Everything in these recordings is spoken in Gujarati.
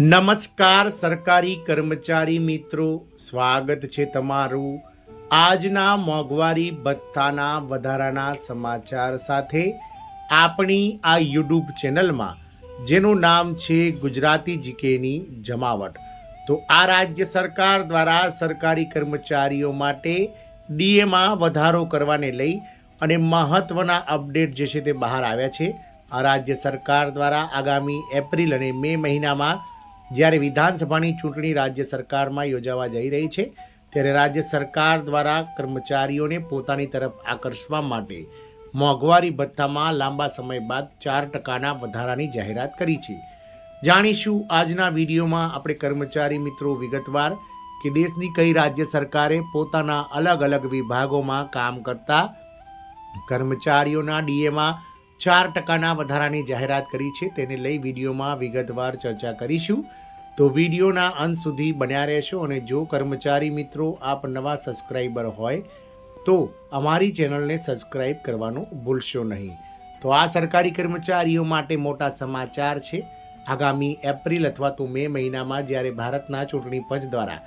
નમસ્કાર સરકારી કર્મચારી મિત્રો, સ્વાગત છે તમારું આજના મોંઘવારી ભથ્થાના વધારાના સમાચાર સાથે આપણી આ યુટ્યુબ ચેનલમાં, જેનું નામ છે ગુજરાતી જીકેની જમાવટ। તો આ રાજ્ય સરકાર દ્વારા સરકારી કર્મચારીઓ માટે ડીએમાં વધારો કરવાને લઈ અને મહત્વના અપડેટ જે છે તે બહાર આવ્યા છે। આ રાજ્ય સરકાર દ્વારા આગામી એપ્રિલ અને મે મહિનામાં જ્યારે વિધાનસભાની ચૂંટણી રાજ્ય સરકારમાં યોજાવા જઈ રહી છે, ત્યારે રાજ્ય સરકાર દ્વારા કર્મચારીઓને પોતાની તરફ આકર્ષવા માટે મોંઘવારી ભથ્થામાં લાંબા સમય બાદ 4% વધારાની જાહેરાત કરી છે। જાણીશું આજના વિડીયોમાં આપણે કર્મચારી મિત્રો વિગતવાર કે દેશની કઈ રાજ્ય સરકારે પોતાના અલગ અલગ વિભાગોમાં કામ કરતા કર્મચારીઓના ડીએમાં 4% વધારાની જાહેરાત કરી છે, તેને લઈ વિડીયોમાં વિગતવાર ચર્ચા કરીશું। તો વિડીયોના અંત સુધી બન્યા રહેશો અને જો કર્મચારી મિત્રો આપ નવા સબસ્ક્રાઈબર હોય તો અમારી ચેનલને સબસ્ક્રાઈબ કરવાનું ભૂલશો નહીં। તો આ સરકારી કર્મચારીઓ માટે મોટા સમાચાર છે। આગામી એપ્રિલ અથવા તો મે મહિનામાં જ્યારે ભારતના ચૂંટણી પંચ દ્વારા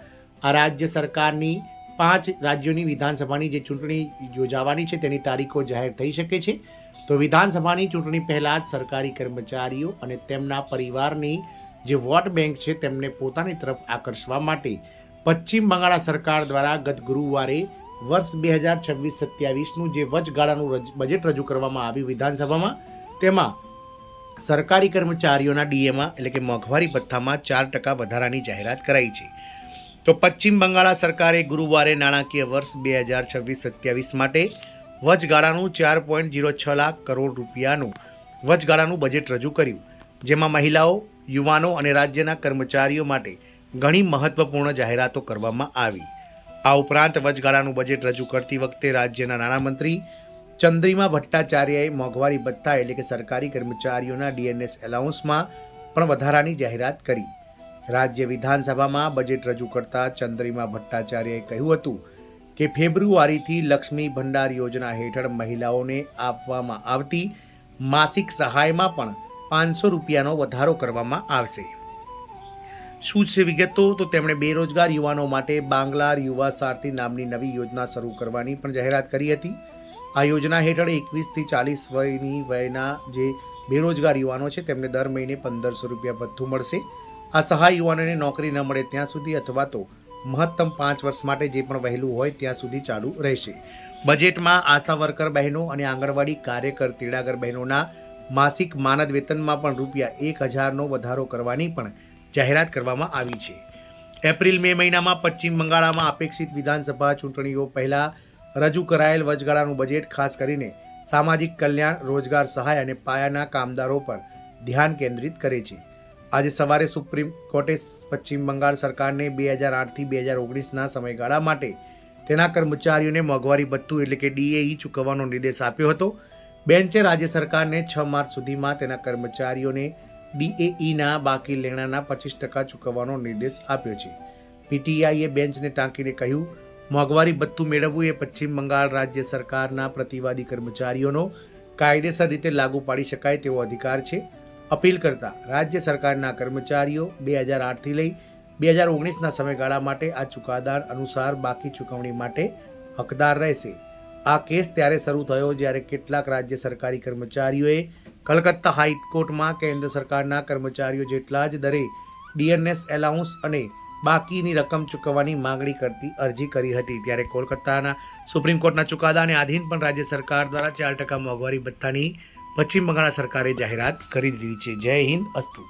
આ રાજ્ય સરકારની 5 રાજ્યોની વિધાનસભાની જે ચૂંટણી યોજાવાની છે તેની તારીખો જાહેર થઈ શકે છે। તો વિધાનસભાની ચૂંટણી પહેલાં જ સરકારી કર્મચારીઓ અને તેમના પરિવારની જે વોટ બેંક છે તેમને પોતાની તરફ આકર્ષવા માટે પશ્ચિમ બંગાળ સરકાર દ્વારા ગત ગુરુવારે વર્ષ 2026-27નું જે વચગાળાનું બજેટ રજૂ કરવામાં આવ્યું વિધાનસભામાં, તેમાં સરકારી કર્મચારીઓના ડીએમાં એટલે કે મોંઘવારી ભથ્થામાં 4% વધારાની જાહેરાત કરાઈ છે। તો પશ્ચિમ બંગાળ સરકારે ગુરુવારે નાણાકીય વર્ષ 2026-27 માટે વચગાળાનું 4.06 લાખ કરોડ રૂપિયાનું વચગાળાનું બજેટ રજૂ કર્યું, જેમાં મહિલાઓ, યુવાનો અને રાજ્યના કર્મચારીઓ માટે ઘણી મહત્વપૂર્ણ જાહેરાતો કરવામાં આવી। આ ઉપરાંત વચગાળાનું બજેટ રજૂ કરતી વખતે રાજ્યના નાણામંત્રી ચંદ્રિમા ભટ્ટાચાર્યએ મોંઘવારી ભથ્થા એટલે કે સરકારી કર્મચારીઓના ડીએનએસ એલાઉન્સમાં પણ વધારાની જાહેરાત કરી। રાજ્ય વિધાનસભામાં બજેટ રજૂ કરતા ચંદ્રિમા ભટ્ટાચાર્યએ કહ્યું હતું કે ફેબ્રુઆરીથી લક્ષ્મી ભંડાર યોજના હેઠળ મહિલાઓને આપવામાં આવતી માસિક સહાયમાં પણ 500 રૂપિયાનો વધારો કરવામાં આવશે। શું છે વિગતો? તો તેમણે બેરોજગાર યુવાનો માટે બાંગ્લાર યુવા સારથી નામની નવી યોજના શરૂ કરવાની પણ જાહેરાત કરી હતી। આ યોજના હેઠળ 21 થી 40 વયના જે બેરોજગાર યુવાનો છે તેમને દર મહિને 1500 રૂપિયા ભથ્થું મળશે। આ સહાય યુવાનોને નોકરી ન મળે ત્યાં સુધી અથવા તો મહત્તમ 5 વર્ષ માટે જે પણ વહેલું હોય ત્યાં સુધી ચાલુ રહેશે। બજેટમાં આશા વર્કર બહેનો અને આંગણવાડી કાર્યકર તેડાગર બહેનોના માસિક માનદ વેતનમાં પણ ₹1000નો વધારો કરવાની પણ જાહેરાત કરવામાં આવી છે। એપ્રિલ મે મહિનામાં પશ્ચિમ બંગાળમાં અપેક્ષિત વિધાનસભા ચૂંટણીઓ પહેલાં રજૂ કરાયેલ વચગાળાનું બજેટ ખાસ કરીને સામાજિક કલ્યાણ, રોજગાર સહાય અને પાયાના કામદારો પર ધ્યાન કેન્દ્રિત કરે છે। આજે સવારે સુપ્રીમ કોર્ટે પશ્ચિમ બંગાળ સરકારને 2008થી 2019ના સમયગાળા માટે તેના કર્મચારીઓને મોંઘવારી ભથ્થું એટલે કે ડીએઈ ચૂકવવાનો નિર્દેશ આપ્યો હતો। બેન્ચે રાજ્ય સરકારને 6 માર્ચ સુધીમાં તેના કર્મચારીઓને ડીએઈના બાકી લેણાના 25% ચૂકવવાનો નિર્દેશ આપ્યો છે। પીટીઆઈએ બેન્ચને ટાંકીને કહ્યું, મોંઘવારી ભથ્થું મેળવવું એ પશ્ચિમ બંગાળ રાજ્ય સરકારના પ્રતિવાદી કર્મચારીઓનો કાયદેસર રીતે લાગુ પાડી શકાય તેવો અધિકાર છે। અપીલ કરતા રાજ્ય સરકારના કર્મચારીઓ 2008થી લઈ 2019ના સમયગાળા માટે આ ચુકાદા અનુસાર બાકી ચૂકવણી માટે હકદાર રહેશે। આ કેસ ત્યારે શરૂ થયો જ્યારે કેટલાક રાજ્ય સરકારી કર્મચારીઓએ કલકત્તા હાઈકોર્ટમાં કેન્દ્ર સરકારના કર્મચારીઓ જેટલા જ દરે ડીએનએસ એલાઉન્સ અને બાકીની રકમ ચૂકવવાની માંગણી કરતી અરજી કરી હતી। ત્યારે કોલકાતાના સુપ્રીમ કોર્ટના ચુકાદાને આધીન પણ રાજ્ય સરકાર દ્વારા 4% મોંઘવારી ભથ્થાની પશ્ચિમ બંગાળ સરકારે જાહેરાત કરી દીધી છે। જય હિન્દ, અસ્તુ।